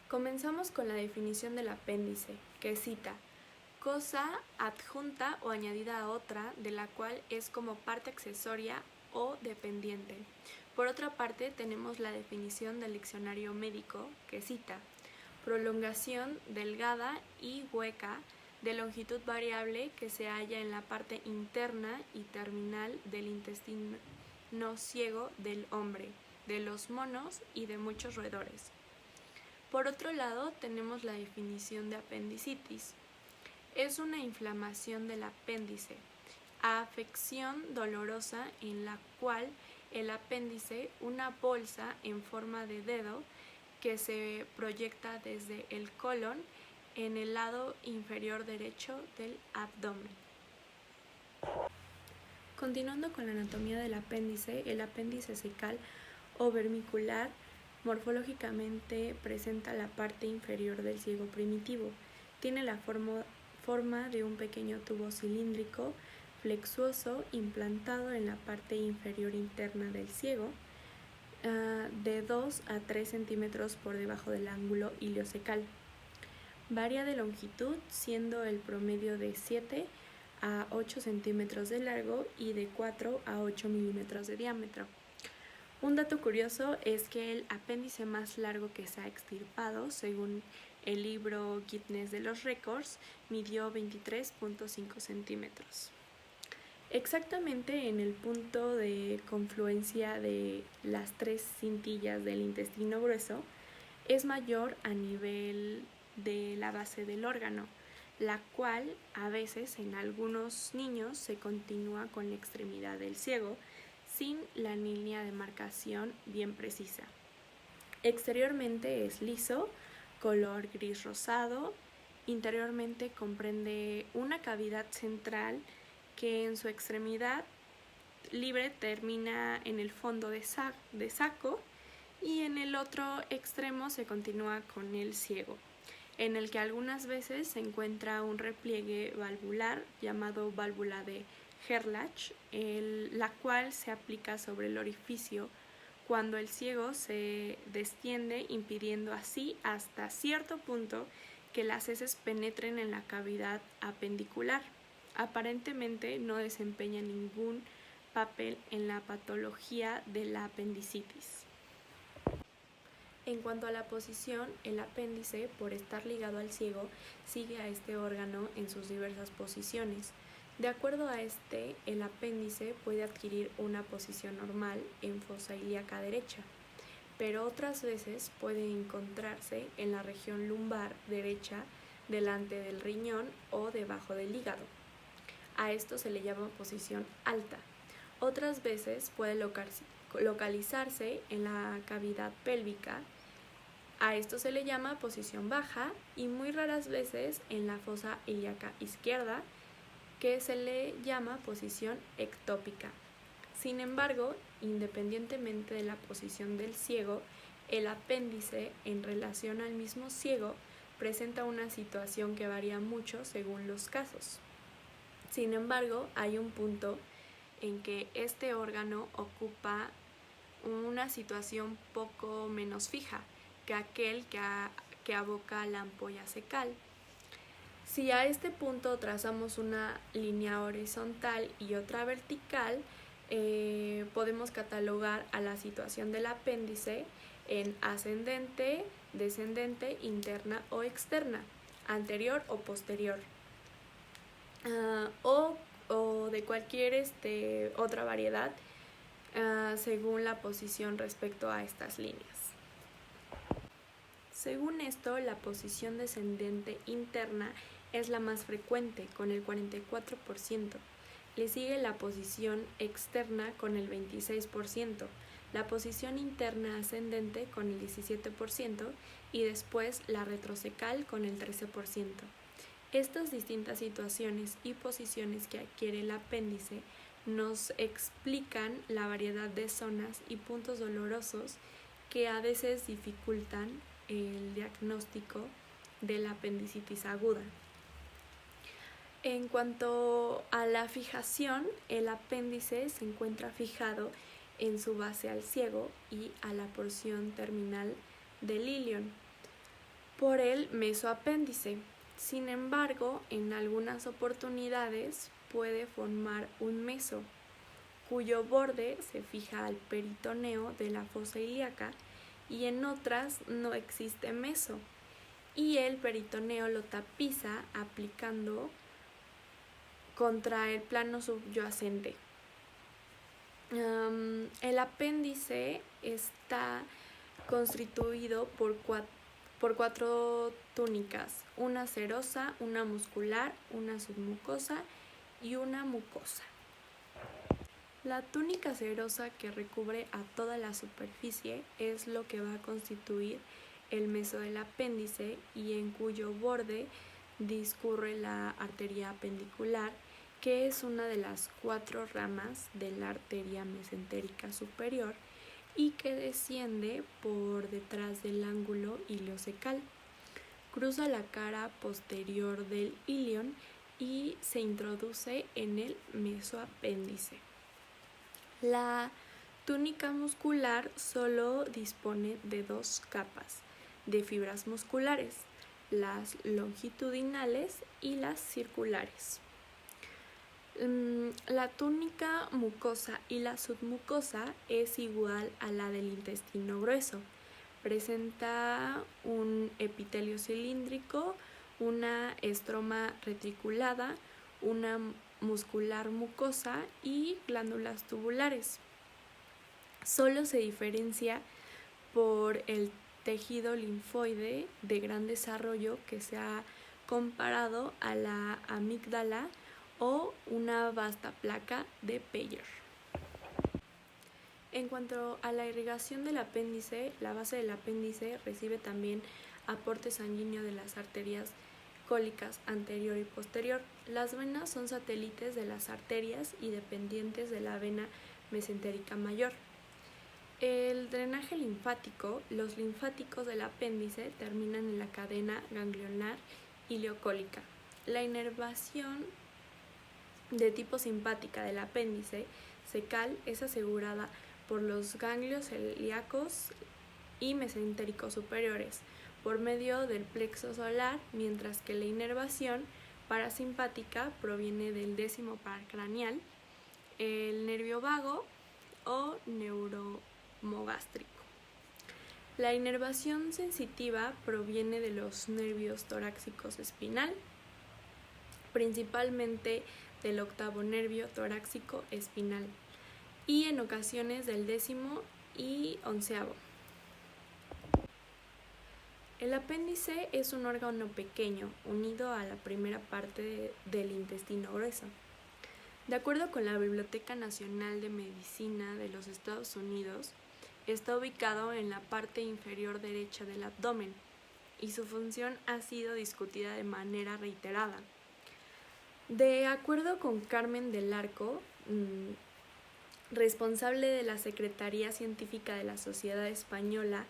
Comenzamos con la definición del apéndice, que cita: cosa adjunta o añadida a otra, de la cual es como parte accesoria o dependiente. Por otra parte, tenemos la definición del diccionario médico, que cita: prolongación delgada y hueca de longitud variable que se halla en la parte interna y terminal del intestino ciego del hombre, de los monos y de muchos roedores. Por otro lado, tenemos la definición de apendicitis. Es una inflamación del apéndice, afección dolorosa en la cual el apéndice, una bolsa en forma de dedo que se proyecta desde el colon en el lado inferior derecho del abdomen. Continuando con la anatomía del apéndice, el apéndice cecal o vermicular morfológicamente presenta la parte inferior del ciego primitivo. Tiene la forma de un pequeño tubo cilíndrico flexuoso implantado en la parte inferior interna del ciego, de 2 a 3 centímetros por debajo del ángulo iliocecal. Varía de longitud, siendo el promedio de 7 a 8 centímetros de largo y de 4 a 8 milímetros de diámetro. Un dato curioso es que el apéndice más largo que se ha extirpado, según el libro Guinness de los Récords, midió 23.5 centímetros. Exactamente en el punto de confluencia de las 3 cintillas del intestino grueso, es mayor a nivel de la base del órgano, la cual a veces en algunos niños se continúa con la extremidad del ciego, sin la línea de marcación bien precisa. Exteriormente es liso, color gris rosado. Interiormente comprende una cavidad central que en su extremidad libre termina en el fondo de saco, y en el otro extremo se continúa con el ciego, en el que algunas veces se encuentra un repliegue valvular llamado válvula de Gerlach, la cual se aplica sobre el orificio cuando el ciego se destiende, impidiendo así hasta cierto punto que las heces penetren en la cavidad apendicular. Aparentemente no desempeña ningún papel en la patología de la apendicitis. En cuanto a la posición, el apéndice, por estar ligado al ciego, sigue a este órgano en sus diversas posiciones. De acuerdo a el apéndice puede adquirir una posición normal en fosa ilíaca derecha, pero otras veces puede encontrarse en la región lumbar derecha, delante del riñón o debajo del hígado. A esto se le llama posición alta. Otras veces puede localizarse en la cavidad pélvica. A esto se le llama posición baja, y muy raras veces en la fosa ilíaca izquierda, que se le llama posición ectópica. Sin embargo, independientemente de la posición del ciego, el apéndice en relación al mismo ciego presenta una situación que varía mucho según los casos. Sin embargo, hay un punto en que este órgano ocupa una situación poco menos fija que aquel que aboca la ampolla cecal. Si a este punto trazamos una línea horizontal y otra vertical, podemos catalogar a la situación del apéndice en ascendente, descendente, interna o externa, anterior o posterior, o de cualquier otra variedad, según la posición respecto a estas líneas. Según esto, la posición descendente interna es la más frecuente, con el 44%. Le sigue la posición externa con el 26%, la posición interna ascendente con el 17% y después la retrocecal con el 13%. Estas distintas situaciones y posiciones que adquiere el apéndice nos explican la variedad de zonas y puntos dolorosos que a veces dificultan el diagnóstico de la apendicitis aguda. En cuanto a la fijación, el apéndice se encuentra fijado en su base al ciego y a la porción terminal del ilion. por el mesoapéndice. Sin embargo, en algunas oportunidades puede formar un meso, cuyo borde se fija al peritoneo de la fosa ilíaca, y en otras no existe meso, y el peritoneo lo tapiza aplicando contra el plano subyacente. El apéndice está constituido por cuatro túnicas, una serosa, una muscular, una submucosa y una mucosa. La túnica serosa, que recubre a toda la superficie, es lo que va a constituir el meso del apéndice, y en cuyo borde discurre la arteria apendicular, que es una de las 4 ramas de la arteria mesentérica superior y que desciende por detrás del ángulo iliocecal. Cruza la cara posterior del ilion y se introduce en el mesoapéndice. La túnica muscular solo dispone de 2 capas de fibras musculares, las longitudinales y las circulares. La túnica mucosa y la submucosa es igual a la del intestino grueso. Presenta un epitelio cilíndrico, una estroma reticulada, una muscular mucosa y glándulas tubulares. Solo se diferencia por el tejido linfoide de gran desarrollo que se ha comparado a la amígdala o una vasta placa de Peyer. En cuanto a la irrigación del apéndice, la base del apéndice recibe también aporte sanguíneo de las arterias cólicas anterior y posterior. Las venas son satélites de las arterias y dependientes de la vena mesentérica mayor. El drenaje linfático, los linfáticos del apéndice terminan en la cadena ganglionar ileocólica. La inervación de tipo simpática del apéndice cecal es asegurada por los ganglios celíacos y mesentéricos superiores por medio del plexo solar, mientras que la inervación parasimpática proviene del décimo par craneal, el nervio vago o neuromogástrico. La inervación sensitiva proviene de los nervios torácicos espinal, principalmente del octavo nervio torácico espinal, y en ocasiones del 10º y 11º. El apéndice es un órgano pequeño unido a la primera parte del intestino grueso. De acuerdo con la Biblioteca Nacional de Medicina de los Estados Unidos, está ubicado en la parte inferior derecha del abdomen y su función ha sido discutida de manera reiterada. De acuerdo con Carmen del Arco, responsable de la Secretaría Científica de la Sociedad Española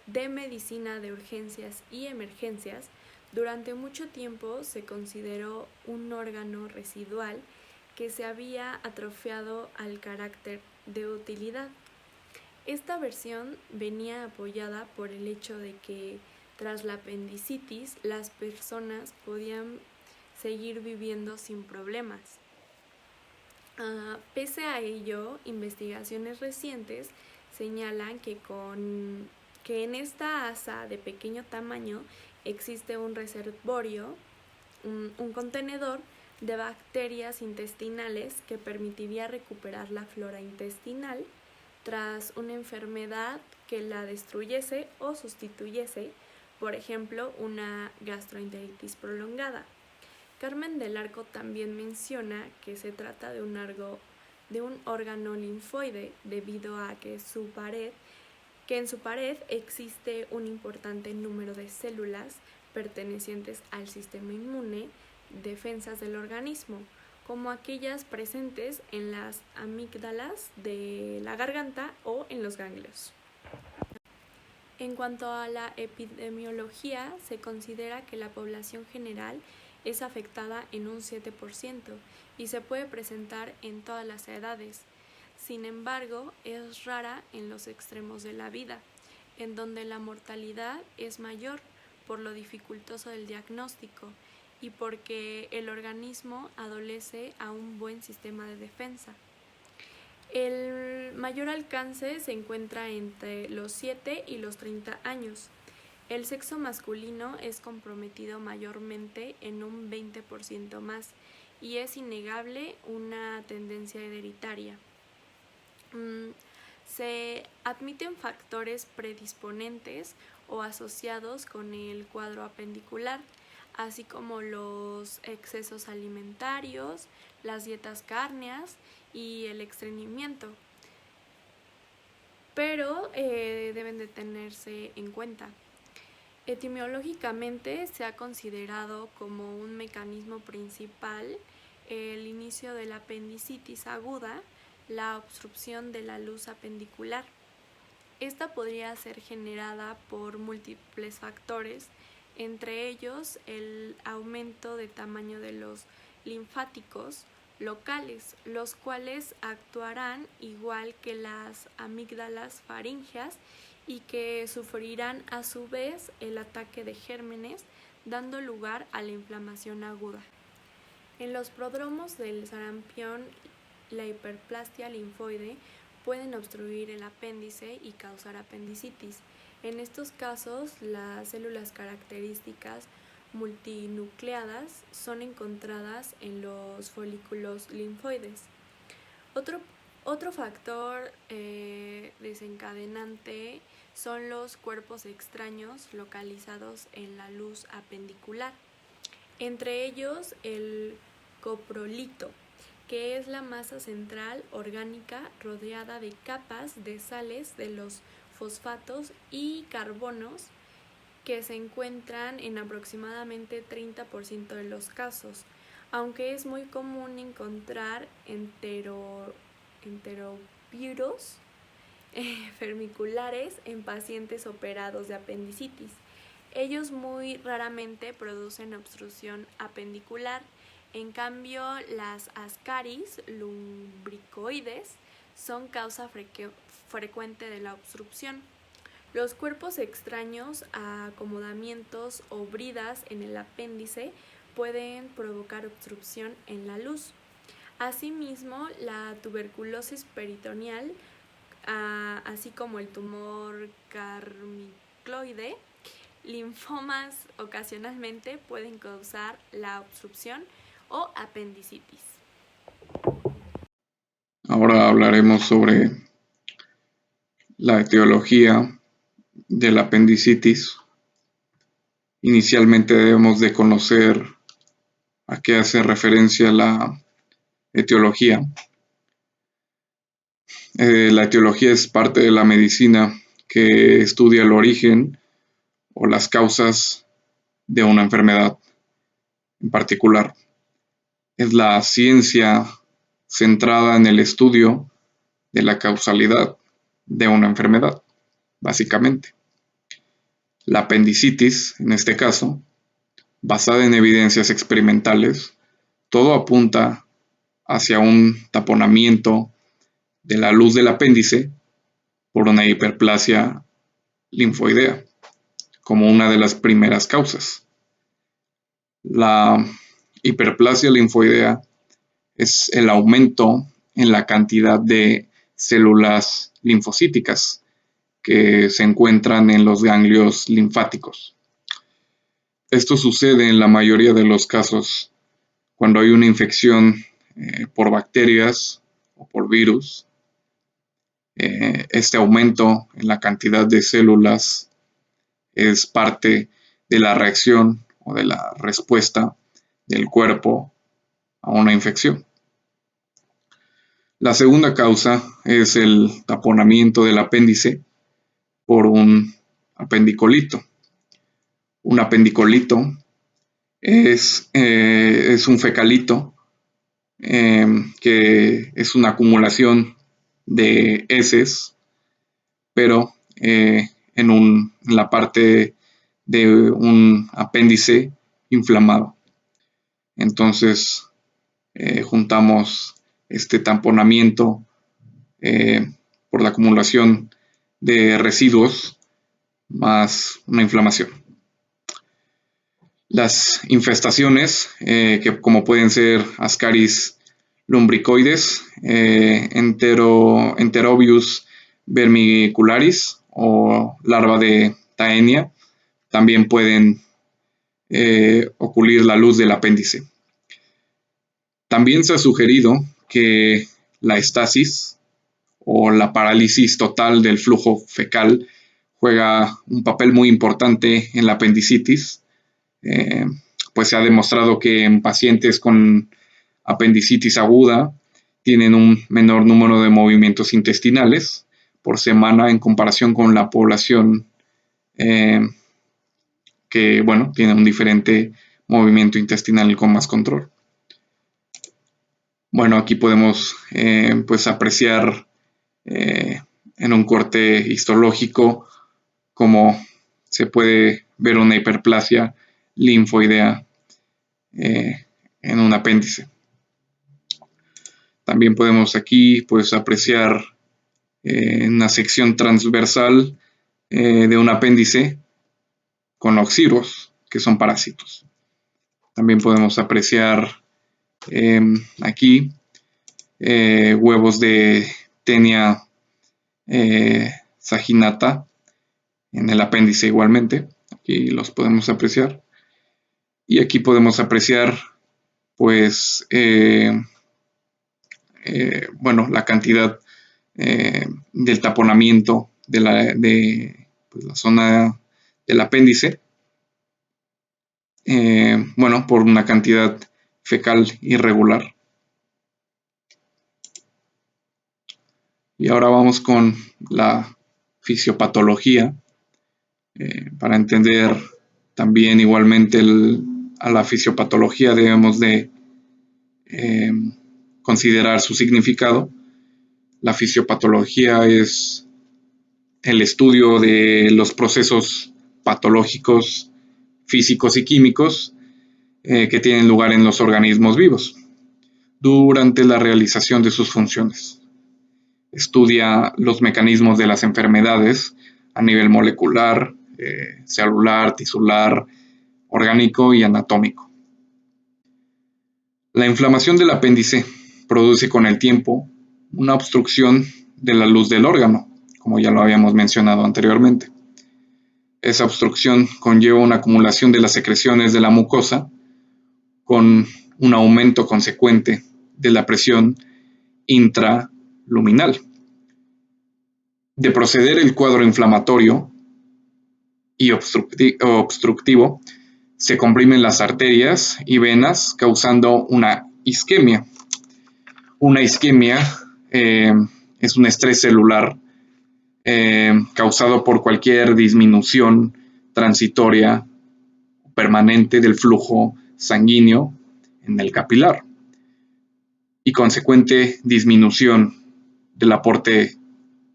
de Medicina de Urgencias y Emergencias, durante mucho tiempo se consideró un órgano residual que se había atrofiado al carácter de utilidad. Esta versión venía apoyada por el hecho de que tras la apendicitis las personas podían seguir viviendo sin problemas. Pese a ello, investigaciones recientes señalan que en esta asa de pequeño tamaño existe un reservorio, un contenedor de bacterias intestinales que permitiría recuperar la flora intestinal tras una enfermedad que la destruyese o sustituyese, por ejemplo, una gastroenteritis prolongada. Carmen del Arco también menciona que se trata de un órgano linfoide debido a que en su pared existe un importante número de células pertenecientes al sistema inmune, defensas del organismo, como aquellas presentes en las amígdalas de la garganta o en los ganglios. En cuanto a la epidemiología, se considera que la población general es afectada en un 7% y se puede presentar en todas las edades. Sin embargo, es rara en los extremos de la vida, en donde la mortalidad es mayor, por lo dificultoso del diagnóstico y porque el organismo adolece a un buen sistema de defensa. El mayor alcance se encuentra entre los 7 y los 30 años. El sexo masculino es comprometido mayormente en un 20% más y es innegable una tendencia hereditaria. Se admiten factores predisponentes o asociados con el cuadro apendicular, así como los excesos alimentarios, las dietas cárneas y el estreñimiento, pero deben de tenerse en cuenta. Etimológicamente se ha considerado como un mecanismo principal el inicio de la apendicitis aguda, la obstrucción de la luz apendicular. Esta podría ser generada por múltiples factores, entre ellos el aumento de tamaño de los linfáticos locales, los cuales actuarán igual que las amígdalas faríngeas y que sufrirán a su vez el ataque de gérmenes, dando lugar a la inflamación aguda. En los prodromos del sarampión, la hiperplasia linfoide pueden obstruir el apéndice y causar apendicitis. En estos casos, las células características multinucleadas son encontradas en los folículos linfoides. Otro factor desencadenante son los cuerpos extraños localizados en la luz apendicular, entre ellos el coprolito, que es la masa central orgánica rodeada de capas de sales de los fosfatos y carbonos que se encuentran en aproximadamente 30% de los casos, aunque es muy común encontrar enterovirus vermiculares en pacientes operados de apendicitis. Ellos muy raramente producen obstrucción apendicular. En cambio, las ascaris lumbricoides son causa frecuente de la obstrucción. Los cuerpos extraños a acomodamientos o bridas en el apéndice pueden provocar obstrucción en la luz. Asimismo, la tuberculosis peritoneal, así como el tumor carmicloide, linfomas ocasionalmente pueden causar la obstrucción o apendicitis. Ahora hablaremos sobre la etiología de la apendicitis. Inicialmente debemos de conocer a qué hace referencia la etiología. La etiología es parte de la medicina que estudia el origen o las causas de una enfermedad en particular. Es la ciencia centrada en el estudio de la causalidad de una enfermedad, básicamente. La apendicitis, en este caso, basada en evidencias experimentales, todo apunta hacia un taponamiento de la luz del apéndice por una hiperplasia linfoidea, como una de las primeras causas. La hiperplasia linfoidea es el aumento en la cantidad de células linfocíticas que se encuentran en los ganglios linfáticos. Esto sucede en la mayoría de los casos cuando hay una infección por bacterias o por virus. Este aumento en la cantidad de células es parte de la reacción o de la respuesta del cuerpo a una infección. La segunda causa es el taponamiento del apéndice por un apendicolito. Un apendicolito es un fecalito que es una acumulación de heces, pero en la parte de un apéndice inflamado. Entonces juntamos este taponamiento por la acumulación de residuos más una inflamación. Las infestaciones, que como pueden ser Ascaris lumbricoides, Enterobius vermicularis o larva de Taenia, también pueden oculir la luz del apéndice. También se ha sugerido que la estasis o la parálisis total del flujo fecal juega un papel muy importante en la apendicitis. Pues se ha demostrado que en pacientes con apendicitis aguda tienen un menor número de movimientos intestinales por semana en comparación con la población que, bueno, tiene un diferente movimiento intestinal con más control. Bueno, aquí podemos pues apreciar en un corte histológico cómo se puede ver una hiperplasia linfoidea en un apéndice. También podemos aquí pues apreciar una sección transversal de un apéndice con oxirros, que son parásitos. También podemos apreciar aquí huevos de Taenia saginata en el apéndice igualmente. Aquí los podemos apreciar. Y aquí podemos apreciar pues bueno, la cantidad del taponamiento de pues, la zona del apéndice, bueno, por una cantidad fecal irregular. Y ahora vamos con la fisiopatología, para entender también igualmente a la fisiopatología debemos de considerar su significado. La fisiopatología es el estudio de los procesos patológicos, físicos y químicos que tienen lugar en los organismos vivos durante la realización de sus funciones. Estudia los mecanismos de las enfermedades a nivel molecular, celular, tisular, orgánico y anatómico. La inflamación del apéndice produce con el tiempo una obstrucción de la luz del órgano, como ya lo habíamos mencionado anteriormente. Esa obstrucción conlleva una acumulación de las secreciones de la mucosa con un aumento consecuente de la presión intraluminal. De proceder el cuadro inflamatorio y obstructivo, se comprimen las arterias y venas causando una isquemia. Una isquemia es un estrés celular causado por cualquier disminución transitoria o permanente del flujo sanguíneo en el capilar y consecuente disminución del aporte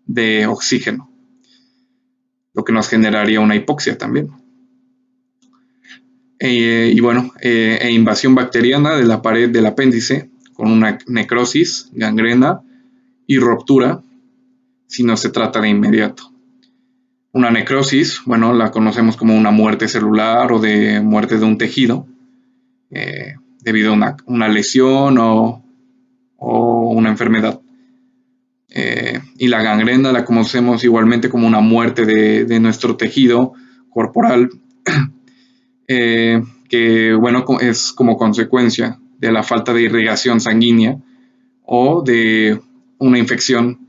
de oxígeno, lo que nos generaría una hipoxia también. Y bueno, invasión bacteriana de la pared del apéndice con una necrosis, gangrena y ruptura si no se trata de inmediato. Una necrosis, bueno, la conocemos como una muerte celular o de muerte de un tejido debido a una lesión o una enfermedad. Y la gangrena la conocemos igualmente como una muerte de nuestro tejido corporal, que bueno, es como consecuencia de la falta de irrigación sanguínea o de una infección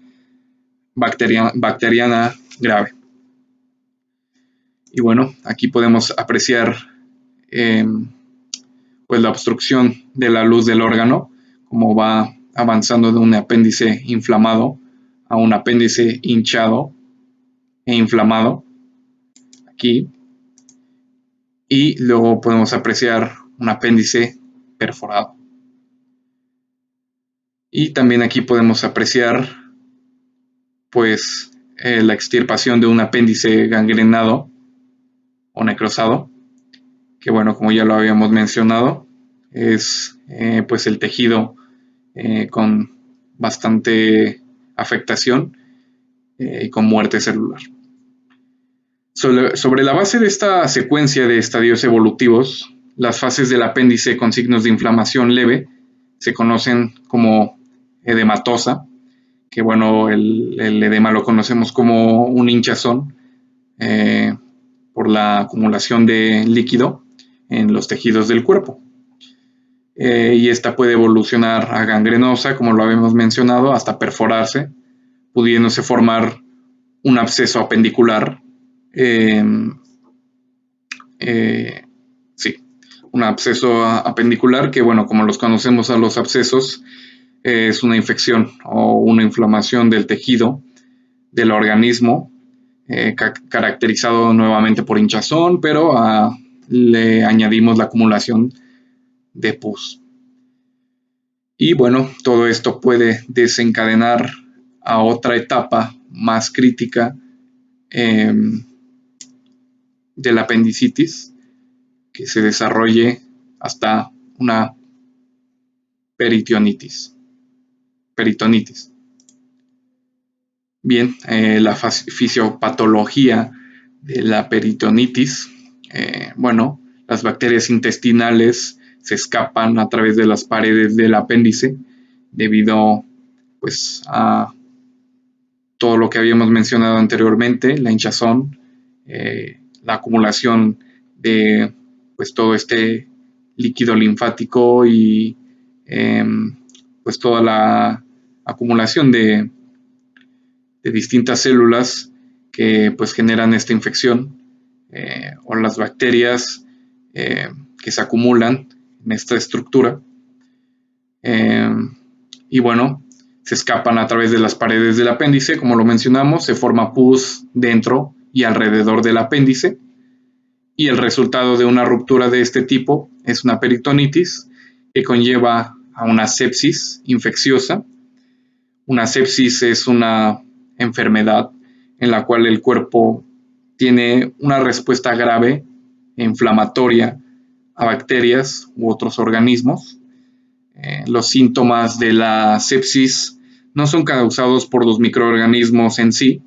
bacteriana grave. Y bueno, aquí podemos apreciar pues la obstrucción de la luz del órgano, como va avanzando de un apéndice inflamado a un apéndice hinchado e inflamado, aquí. Y luego podemos apreciar un apéndice perforado. Y también aquí podemos apreciar pues la extirpación de un apéndice gangrenado o necrosado, que bueno, como ya lo habíamos mencionado, es pues el tejido con bastante afectación y con muerte celular. Sobre la base de esta secuencia de estadios evolutivos, las fases del apéndice con signos de inflamación leve se conocen como edematosa, que bueno, el edema lo conocemos como un hinchazón por la acumulación de líquido en los tejidos del cuerpo. Y esta puede evolucionar a gangrenosa, como lo habíamos mencionado, hasta perforarse, pudiéndose formar un absceso apendicular. Sí, un absceso apendicular que, bueno, como los conocemos a los abscesos, es una infección o una inflamación del tejido del organismo, caracterizado nuevamente por hinchazón, pero le añadimos la acumulación de pus. Y bueno, todo esto puede desencadenar a otra etapa más crítica de la apendicitis, que se desarrolle hasta una peritonitis. Bien, la fisiopatología de la peritonitis, bueno, las bacterias intestinales se escapan a través de las paredes del apéndice debido pues a todo lo que habíamos mencionado anteriormente, la hinchazón, la acumulación de pues todo este líquido linfático y pues toda la acumulación de distintas células que pues generan esta infección o las bacterias que se acumulan en esta estructura y bueno, se escapan a través de las paredes del apéndice, como lo mencionamos, se forma pus dentro y alrededor del apéndice y el resultado de una ruptura de este tipo es una peritonitis que conlleva a una sepsis infecciosa. Una sepsis es una enfermedad en la cual el cuerpo tiene una respuesta grave e inflamatoria a bacterias u otros organismos. Los síntomas de la sepsis no son causados por los microorganismos en sí,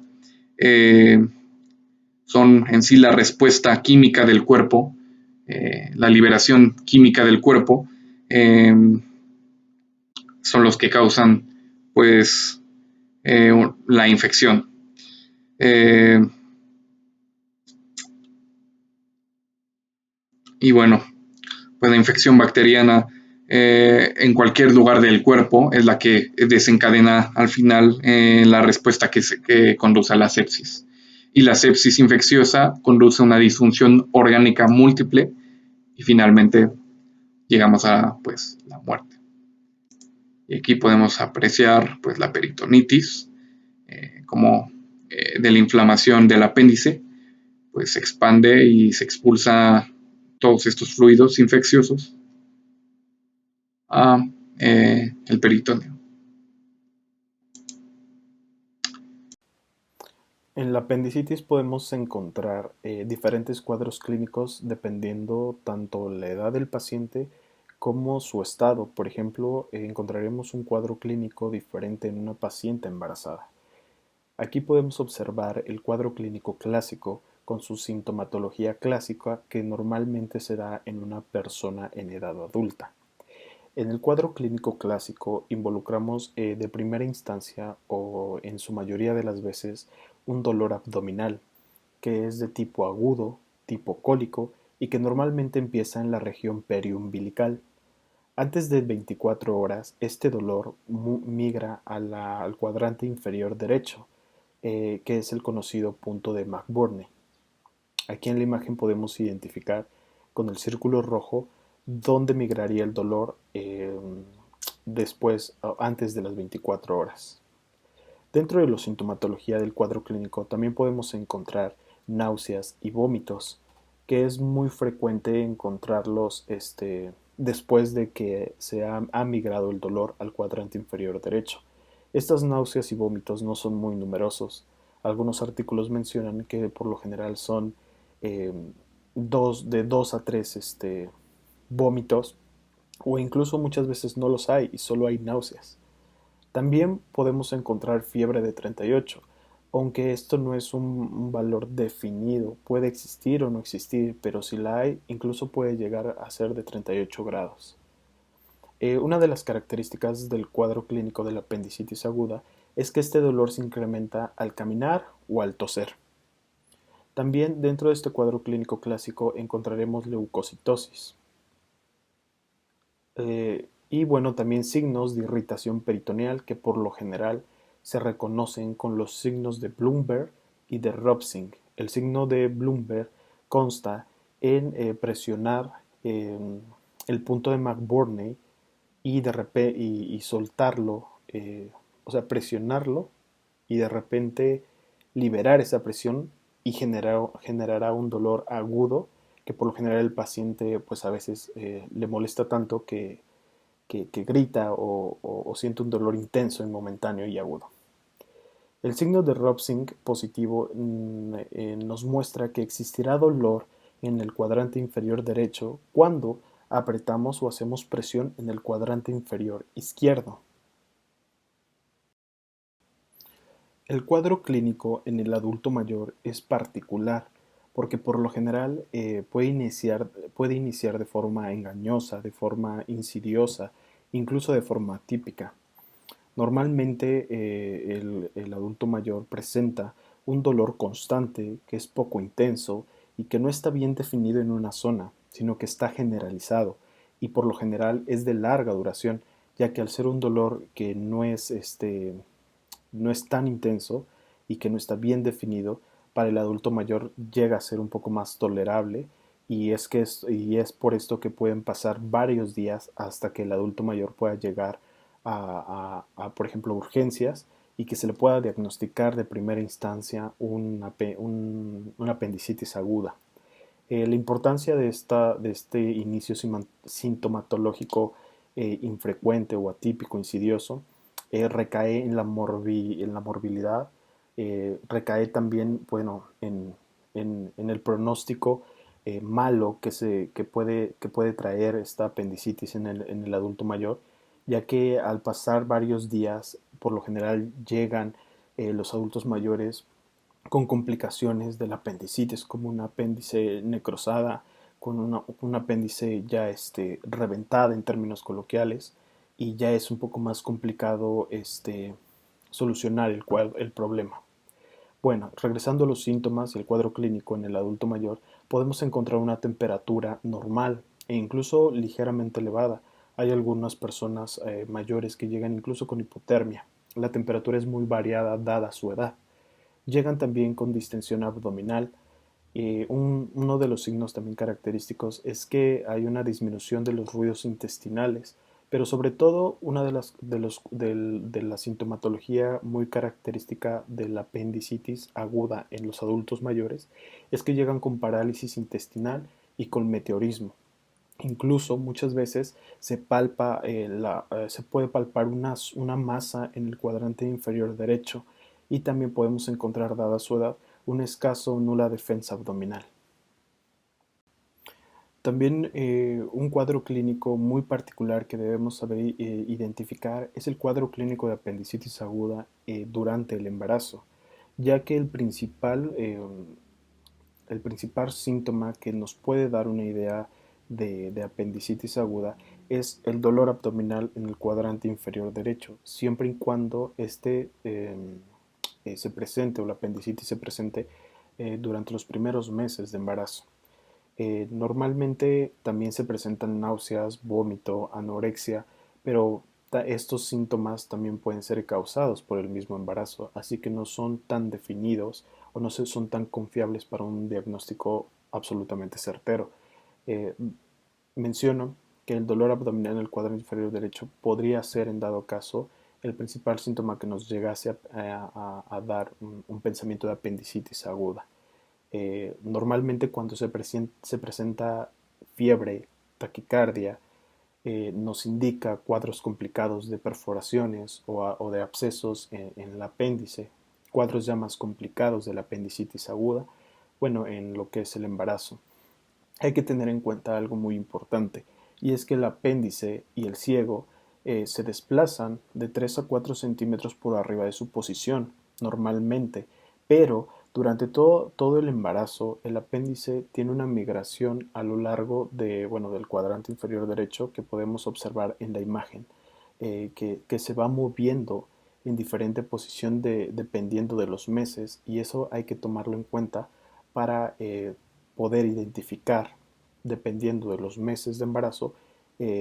son en sí la respuesta química del cuerpo, la liberación química del cuerpo, son los que causan pues la infección. Y bueno, pues la infección bacteriana en cualquier lugar del cuerpo es la que desencadena al final la respuesta que conduce a la sepsis. Y la sepsis infecciosa conduce a una disfunción orgánica múltiple y finalmente llegamos a pues, la muerte. Y aquí podemos apreciar pues, la peritonitis, como de la inflamación del apéndice, pues se expande y se expulsa todos estos fluidos infecciosos a el peritoneo. En la apendicitis podemos encontrar diferentes cuadros clínicos dependiendo tanto la edad del paciente como su estado. Por ejemplo, encontraremos un cuadro clínico diferente en una paciente embarazada. Aquí podemos observar el cuadro clínico clásico con su sintomatología clásica que normalmente se da en una persona en edad adulta. En el cuadro clínico clásico involucramos de primera instancia o en su mayoría de las veces un dolor abdominal que es de tipo agudo, tipo cólico y que normalmente empieza en la región periumbilical. Antes de 24 horas, este dolor migra al cuadrante inferior derecho, que es el conocido punto de McBurney. Aquí en la imagen podemos identificar con el círculo rojo dónde migraría el dolor antes de las 24 horas. Dentro de la sintomatología del cuadro clínico también podemos encontrar náuseas y vómitos, que es muy frecuente encontrarlos después de que se ha migrado el dolor al cuadrante inferior derecho. Estas náuseas y vómitos no son muy numerosos. Algunos artículos mencionan que por lo general son de 2 a 3 vómitos, o incluso muchas veces no los hay y solo hay náuseas. También podemos encontrar fiebre de 38, Aunque esto no es un valor definido, puede existir o no existir, pero si la hay, incluso puede llegar a ser de 38 grados. Una de las características del cuadro clínico de la apendicitis aguda es que este dolor se incrementa al caminar o al toser. También dentro de este cuadro clínico clásico encontraremos leucocitosis. Y bueno, también signos de irritación peritoneal que por lo general se reconocen con los signos de Blumberg y de Robsing. El signo de Blumberg consta en presionar el punto de McBurney y soltarlo, o sea, presionarlo y de repente liberar esa presión y generará un dolor agudo que por lo general el paciente pues a veces le molesta tanto que grita o siente un dolor intenso y momentáneo y agudo. El signo de Robsing positivo nos muestra que existirá dolor en el cuadrante inferior derecho cuando apretamos o hacemos presión en el cuadrante inferior izquierdo. El cuadro clínico en el adulto mayor es particular porque por lo general puede iniciar de forma engañosa, de forma insidiosa, incluso de forma atípica. Normalmente el adulto mayor presenta un dolor constante que es poco intenso y que no está bien definido en una zona, sino que está generalizado y por lo general es de larga duración, ya que al ser un dolor que no es tan intenso y que no está bien definido, para el adulto mayor llega a ser un poco más tolerable y es por esto que pueden pasar varios días hasta que el adulto mayor pueda llegar por ejemplo, urgencias y que se le pueda diagnosticar de primera instancia una apendicitis aguda. La importancia de este inicio sintomatológico infrecuente o atípico, insidioso, recae en la morbilidad, recae también, bueno, en el pronóstico malo que puede traer esta apendicitis en el adulto mayor, ya que al pasar varios días, por lo general llegan los adultos mayores con complicaciones del apendicitis, como un apéndice necrosada, con un apéndice ya reventada en términos coloquiales, y ya es un poco más complicado solucionar el problema. Bueno, regresando a los síntomas y el cuadro clínico en el adulto mayor, podemos encontrar una temperatura normal e incluso ligeramente elevada. Hay algunas personas mayores que llegan incluso con hipotermia. La temperatura es muy variada dada su edad. Llegan también con distensión abdominal. Uno de los signos también característicos es que hay una disminución de los ruidos intestinales, pero sobre todo una de la sintomatología muy característica de la apendicitis aguda en los adultos mayores es que llegan con parálisis intestinal y con meteorismo. Incluso muchas veces se puede palpar una masa en el cuadrante inferior derecho y también podemos encontrar, dada su edad, un escaso o nula defensa abdominal. También un cuadro clínico muy particular que debemos saber identificar es el cuadro clínico de apendicitis aguda durante el embarazo, ya que el principal síntoma que nos puede dar una idea de apendicitis aguda es el dolor abdominal en el cuadrante inferior derecho, siempre y cuando se presente o la apendicitis se presente durante los primeros meses de embarazo. Normalmente también se presentan náuseas, vómito, anorexia, pero estos síntomas también pueden ser causados por el mismo embarazo, así que no son tan definidos o no son tan confiables para un diagnóstico absolutamente certero. Eh, Menciono que el dolor abdominal en el cuadrante inferior derecho podría ser, en dado caso, el principal síntoma que nos llegase a dar un pensamiento de apendicitis aguda. Normalmente cuando se presenta fiebre, taquicardia, nos indica cuadros complicados de perforaciones o de abscesos en el apéndice, cuadros ya más complicados de la apendicitis aguda, bueno, en lo que es el embarazo. Hay que tener en cuenta algo muy importante, y es que el apéndice y el ciego se desplazan de 3 a 4 centímetros por arriba de su posición, normalmente, pero durante todo el embarazo, el apéndice tiene una migración a lo largo del cuadrante inferior derecho que podemos observar en la imagen, que se va moviendo en diferente posición dependiendo de los meses, y eso hay que tomarlo en cuenta para poder identificar, dependiendo de los meses de embarazo,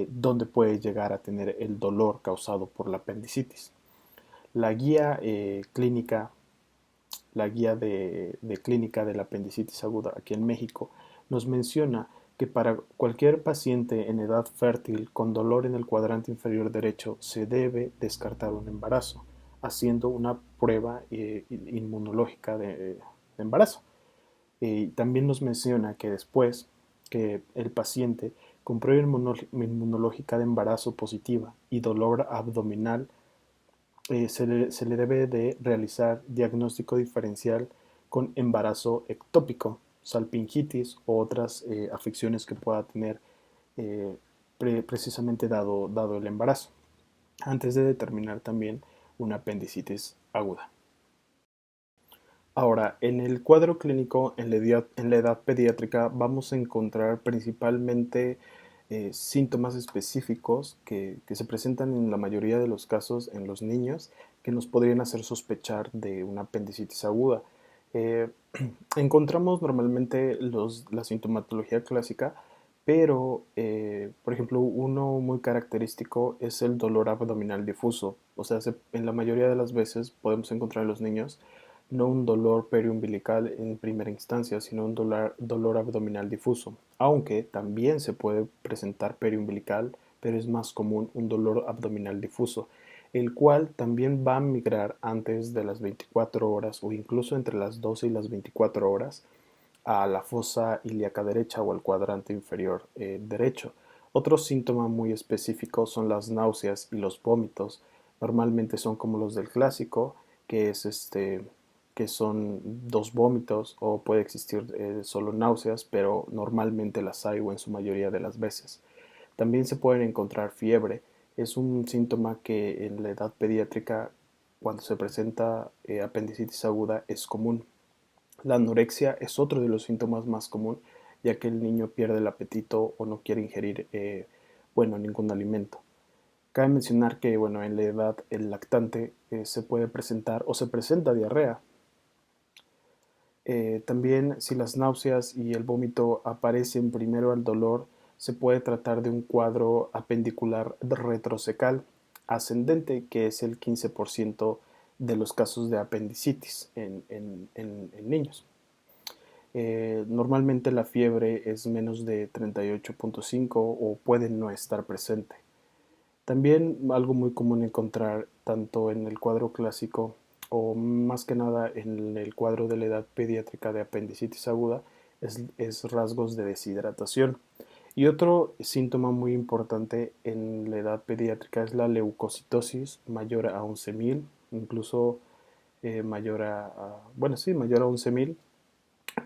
dónde puede llegar a tener el dolor causado por la apendicitis. La guía clínica la guía de clínica de la apendicitis aguda aquí en México nos menciona que para cualquier paciente en edad fértil con dolor en el cuadrante inferior derecho se debe descartar un embarazo, haciendo una prueba inmunológica de embarazo. También nos menciona que después que el paciente con prueba inmunológica de embarazo positiva y dolor abdominal se le debe de realizar diagnóstico diferencial con embarazo ectópico, salpingitis o otras afecciones que pueda tener precisamente dado el embarazo, antes de determinar también una apendicitis aguda. Ahora, en el cuadro clínico en la edad pediátrica vamos a encontrar principalmente síntomas específicos que se presentan en la mayoría de los casos en los niños que nos podrían hacer sospechar de una apendicitis aguda. Eh, Encontramos normalmente la sintomatología clásica, pero por ejemplo uno muy característico es el dolor abdominal difuso. O sea, en la mayoría de las veces podemos encontrar en los niños no un dolor periumbilical en primera instancia, sino un dolor abdominal difuso, aunque también se puede presentar periumbilical, pero es más común un dolor abdominal difuso, el cual también va a migrar antes de las 24 horas o incluso entre las 12 y las 24 horas a la fosa ilíaca derecha o al cuadrante inferior derecho. Otro síntoma muy específico son las náuseas y los vómitos. Normalmente son como los del clásico, que es que son dos vómitos, o puede existir solo náuseas, pero normalmente las hay o en su mayoría de las veces. También se pueden encontrar fiebre. Es un síntoma que en la edad pediátrica, cuando se presenta apendicitis aguda, es común. La anorexia es otro de los síntomas más común, ya que el niño pierde el apetito o no quiere ingerir ningún alimento. Cabe mencionar que en la edad el lactante se puede presentar o se presenta diarrea. También, si las náuseas y el vómito aparecen primero al dolor, se puede tratar de un cuadro apendicular retrocecal ascendente, que es el 15% de los casos de apendicitis en niños. Normalmente la fiebre es menos de 38.5 o puede no estar presente. También algo muy común encontrar tanto en el cuadro clásico o más que nada en el cuadro de la edad pediátrica de apendicitis aguda es rasgos de deshidratación. Y otro síntoma muy importante en la edad pediátrica es la leucocitosis mayor a 11.000, incluso mayor mayor a 11.000,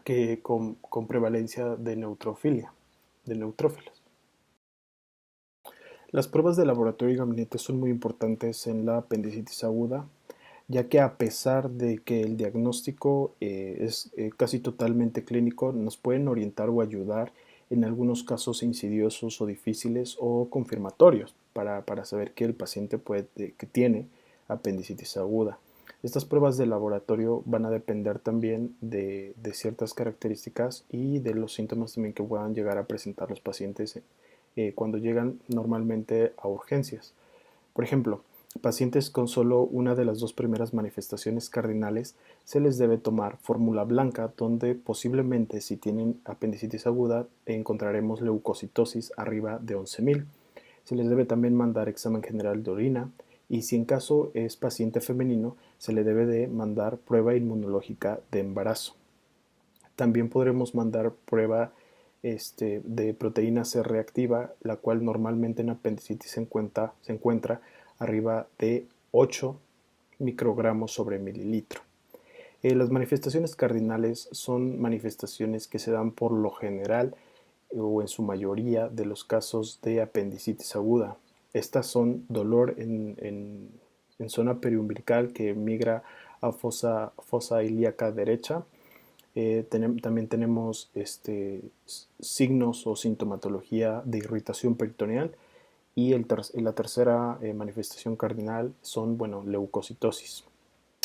que con prevalencia de neutrofilia, de neutrófilos. Las pruebas de laboratorio y gabinete son muy importantes en la apendicitis aguda, ya que a pesar de que el diagnóstico es casi totalmente clínico, nos pueden orientar o ayudar en algunos casos insidiosos o difíciles o confirmatorios para saber que el paciente que tiene apendicitis aguda. Estas pruebas de laboratorio van a depender también de ciertas características y de los síntomas también que puedan llegar a presentar los pacientes cuando llegan normalmente a urgencias. Por ejemplo, pacientes con solo una de las dos primeras manifestaciones cardinales se les debe tomar fórmula blanca, donde posiblemente, si tienen apendicitis aguda, encontraremos leucocitosis arriba de 11.000. Se les debe también mandar examen general de orina, y si en caso es paciente femenino, se le debe de mandar prueba inmunológica de embarazo. También podremos mandar prueba de proteína C reactiva, la cual normalmente en apendicitis se encuentra arriba de 8 microgramos sobre mililitro. Las manifestaciones cardinales son manifestaciones que se dan por lo general o en su mayoría de los casos de apendicitis aguda. Estas son dolor en zona periumbilical que migra a fosa ilíaca derecha. También tenemos signos o sintomatología de irritación peritoneal, y la tercera manifestación cardinal son, bueno, leucocitosis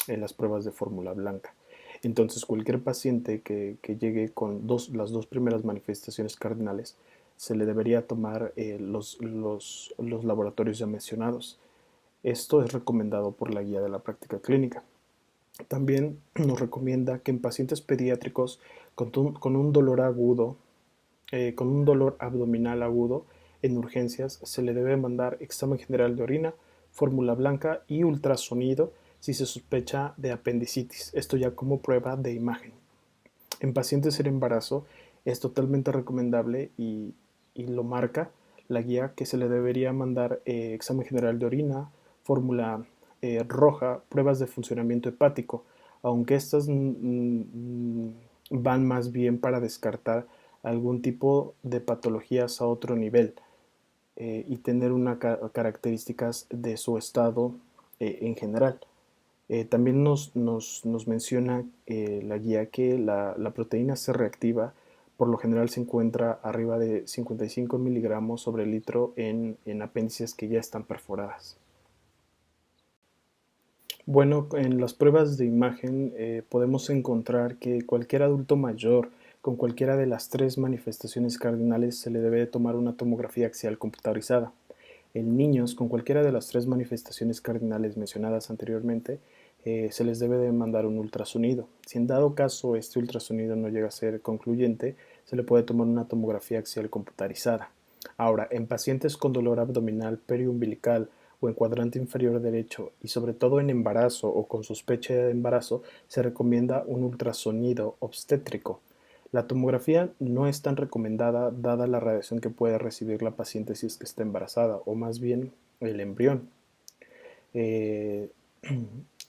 en las pruebas de fórmula blanca. Entonces, cualquier paciente que llegue con las dos primeras manifestaciones cardinales, se le debería tomar los laboratorios ya mencionados. Esto es recomendado por la guía de la práctica clínica. También nos recomienda que en pacientes pediátricos con un dolor agudo, con un dolor abdominal agudo en urgencias, se le debe mandar examen general de orina, fórmula blanca y ultrasonido si se sospecha de apendicitis, esto ya como prueba de imagen. En pacientes en embarazo es totalmente recomendable y lo marca la guía, que se le debería mandar examen general de orina, fórmula roja, pruebas de funcionamiento hepático, aunque estas van más bien para descartar algún tipo de patologías a otro nivel, y tener unas características de su estado en general. También nos menciona la guía que la proteína C reactiva por lo general se encuentra arriba de 55 miligramos sobre litro en apéndices que ya están perforadas. Bueno, en las pruebas de imagen podemos encontrar que cualquier adulto mayor con cualquiera de las tres manifestaciones cardinales se le debe tomar una tomografía axial computarizada. En niños con cualquiera de las tres manifestaciones cardinales mencionadas anteriormente, se les debe de mandar un ultrasonido. Si en dado caso este ultrasonido no llega a ser concluyente, se le puede tomar una tomografía axial computarizada. Ahora, en pacientes con dolor abdominal periumbilical o en cuadrante inferior derecho, y sobre todo en embarazo o con sospecha de embarazo, se recomienda un ultrasonido obstétrico. La tomografía no es tan recomendada dada la radiación que puede recibir la paciente si es que está embarazada, o más bien el embrión.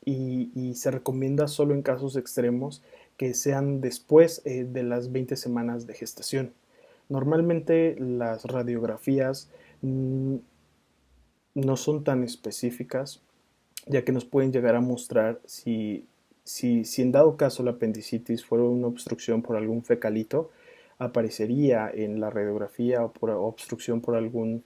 Y se recomienda solo en casos extremos que sean después de las 20 semanas de gestación. Normalmente las radiografías no son tan específicas, ya que nos pueden llegar a mostrar si en dado caso la apendicitis fuera una obstrucción por algún fecalito, aparecería en la radiografía, o por obstrucción por algún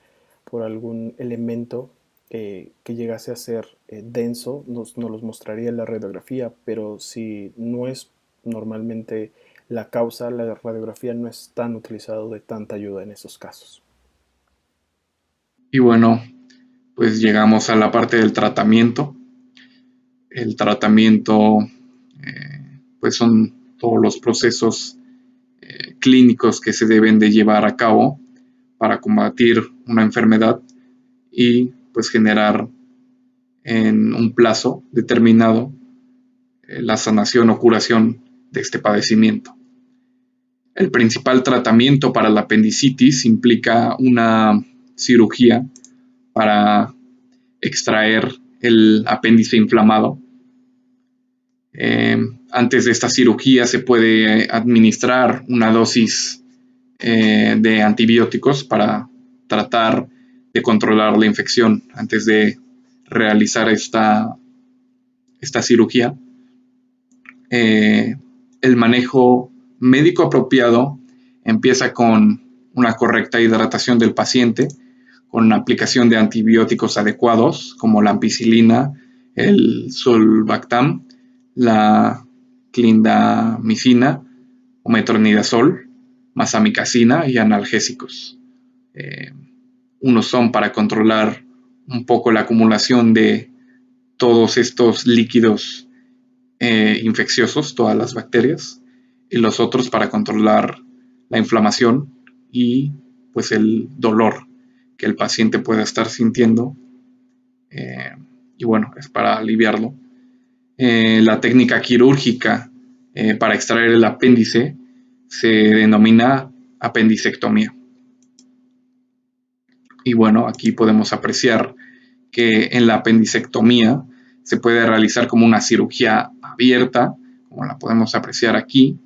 elemento que llegase a ser denso, nos los mostraría en la radiografía, pero si no es normalmente la causa, la radiografía no es tan utilizado de tanta ayuda en esos casos. Y bueno, pues llegamos a la parte del tratamiento. El tratamiento, pues son todos los procesos clínicos que se deben de llevar a cabo para combatir una enfermedad y pues generar en un plazo determinado la sanación o curación de este padecimiento. El principal tratamiento para la apendicitis implica una cirugía para extraer el apéndice inflamado. Antes de esta cirugía se puede administrar una dosis de antibióticos para tratar de controlar la infección antes de realizar esta cirugía. El manejo médico apropiado empieza con una correcta hidratación del paciente, con la aplicación de antibióticos adecuados como la ampicilina, el sulbactam, la clindamicina o metronidazol, más amicacina y analgésicos. Unos son para controlar un poco la acumulación de todos estos líquidos infecciosos, todas las bacterias, y los otros para controlar la inflamación y pues el dolor que el paciente pueda estar sintiendo, y bueno, es para aliviarlo. La técnica quirúrgica para extraer el apéndice se denomina apendicectomía. Y bueno, aquí podemos apreciar que en la apendicectomía se puede realizar como una cirugía abierta, como la podemos apreciar aquí,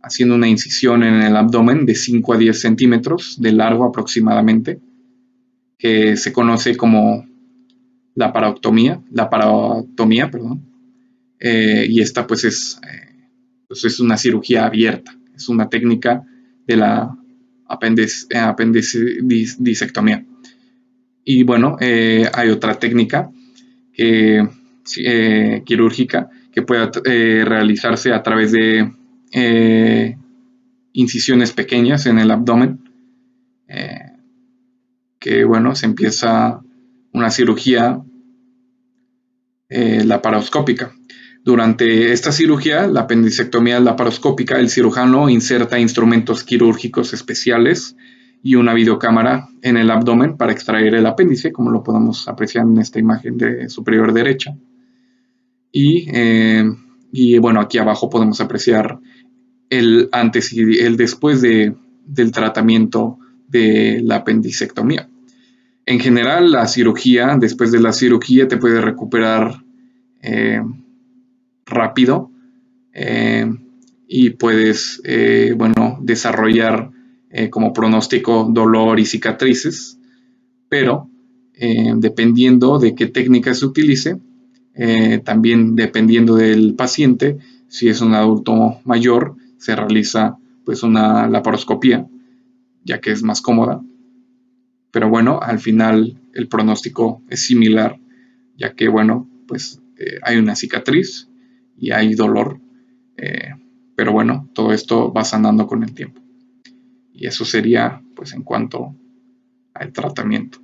haciendo una incisión en el abdomen de 5 a 10 centímetros de largo aproximadamente, que se conoce como laparotomía, y esta pues es una cirugía abierta, es una técnica de la apendicectomía. Y bueno, hay otra técnica quirúrgica que puede realizarse a través de incisiones pequeñas en el abdomen, que bueno, se empieza una cirugía laparoscópica. Durante esta cirugía, la apendicectomía laparoscópica, el cirujano inserta instrumentos quirúrgicos especiales y una videocámara en el abdomen para extraer el apéndice, como lo podemos apreciar en esta imagen de superior derecha. Y bueno, aquí abajo podemos apreciar el antes y el después del tratamiento de la apendicectomía. En general, la cirugía, después de la cirugía, te puede recuperar rápido y puedes, bueno, desarrollar como pronóstico dolor y cicatrices, pero dependiendo de qué técnica se utilice, también dependiendo del paciente, si es un adulto mayor, se realiza pues una laparoscopía, ya que es más cómoda. Pero bueno, al final el pronóstico es similar, ya que bueno, pues hay una cicatriz y hay dolor, pero bueno, todo esto va sanando con el tiempo. Y eso sería pues en cuanto al tratamiento.